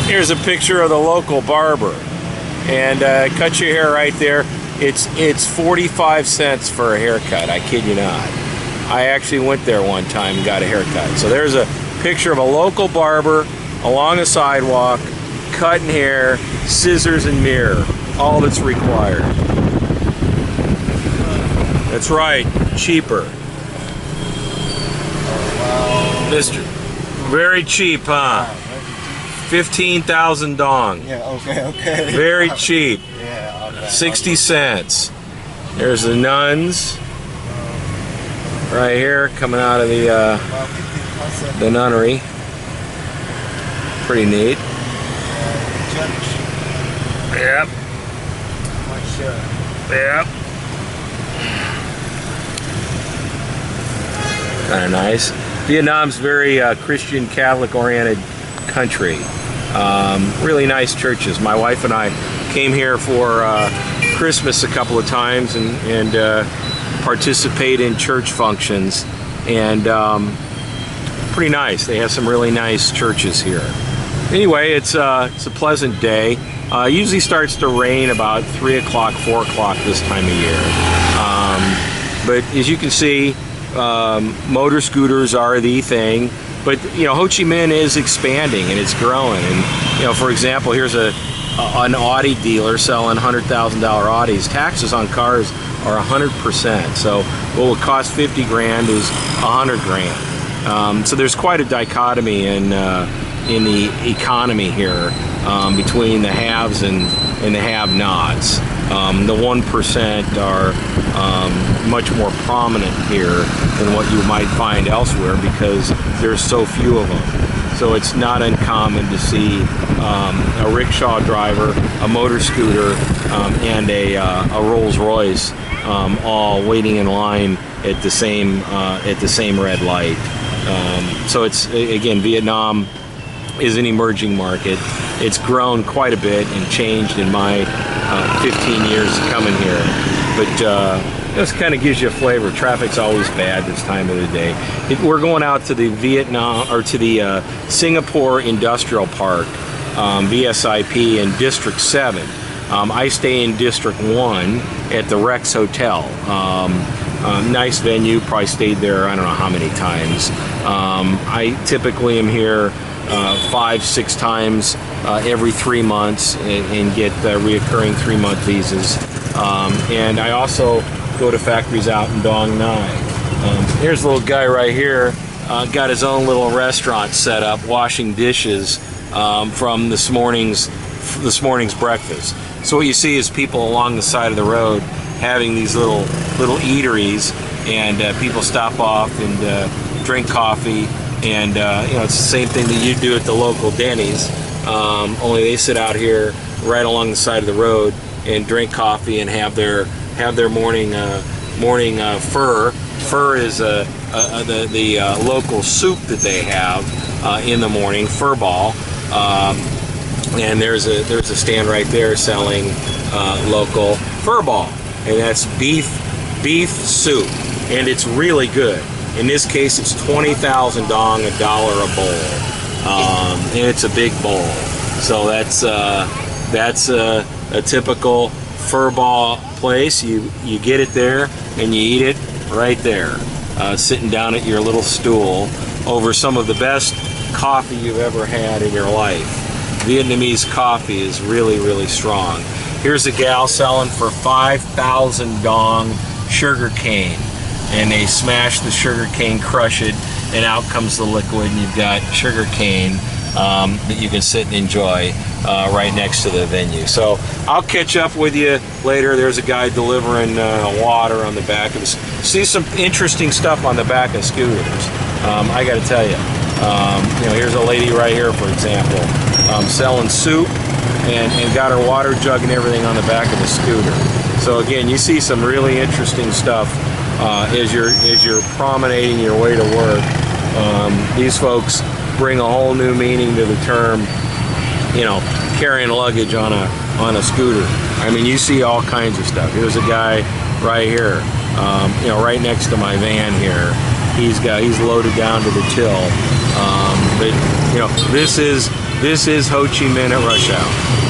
Here's a picture of the local barber, and cut your hair right there. It's 45 cents for a haircut. I kid you not. I actually went there one time and got a haircut. So there's a picture of a local barber along a sidewalk, cutting hair, scissors and mirror, all that's required. That's right, cheaper. Mr. Very cheap, huh? 15,000 dong. Yeah, okay. Very cheap. Yeah, okay. 60 cents. There's the nuns right here coming out of the nunnery. Pretty neat. Yep. Yep. Kind of nice. Vietnam's very Christian, Catholic-oriented country. Really nice churches. My wife and I came here for Christmas a couple of times and participate in church functions, and pretty nice. They have some really nice churches here. Anyway, it's a pleasant day. Usually starts to rain about 3 o'clock, 4 o'clock this time of year. But as you can see, motor scooters are the thing. But you know, Ho Chi Minh is expanding and it's growing. And you know, for example, here's an Audi dealer selling $100,000 Audis. Taxes on cars are 100%. So what would cost 50 grand is 100 grand. So there's quite a dichotomy in the economy here between the haves and the have-nots. The 1% are much more prominent here than what you might find elsewhere because there's so few of them. So it's not uncommon to see a rickshaw driver, a motor scooter, and a Rolls Royce all waiting in line at the same red light. So it's, again, Vietnam is an emerging market. It's grown quite a bit and changed in my 15 years coming here. But this kind of gives you a flavor. Traffic's always bad this time of the day. We're going out to the Singapore Industrial Park, VSIP, in District 7. I stay in District 1 at the Rex Hotel. Nice venue, probably stayed there I don't know how many times. I typically am here 5-6 times every 3 months and get reoccurring 3-month visas. And I also go to factories out in Dong Nai. Here's a little guy right here, got his own little restaurant set up, washing dishes from this morning's breakfast. So what you see is people along the side of the road having these little eateries, and people stop off and drink coffee. And you know, it's the same thing that you do at the local Denny's, only they sit out here right along the side of the road and drink coffee and have their morning pho. Pho is the local soup that they have in the morning, pho ball. And there's a stand right there selling local pho ball, and that's beef soup, and it's really good. In this case, it's 20,000 dong, $1 a bowl, and it's a big bowl. So that's a typical pho ball place. You get it there and you eat it right there, sitting down at your little stool over some of the best coffee you've ever had in your life. Vietnamese coffee is really, really strong. Here's a gal selling for 5,000 dong sugar cane. And they smash the sugar cane, crush it, and out comes the liquid, and you've got sugar cane that you can sit and enjoy right next to the venue. So I'll catch up with you later. There's a guy delivering water on the back of his. See some interesting stuff on the back of scooters. I got to tell you, you know, here's a lady right here, for example, selling soup and got her water jug and everything on the back of the scooter. So again, you see some really interesting stuff as you're promenading your way to work. These folks bring a whole new meaning to the term, you know, carrying luggage on a scooter. I mean, you see all kinds of stuff. Here's a guy right here, you know, right next to my van here. He's loaded down to the till. But you know, this is This is Ho Chi Minh at rush hour.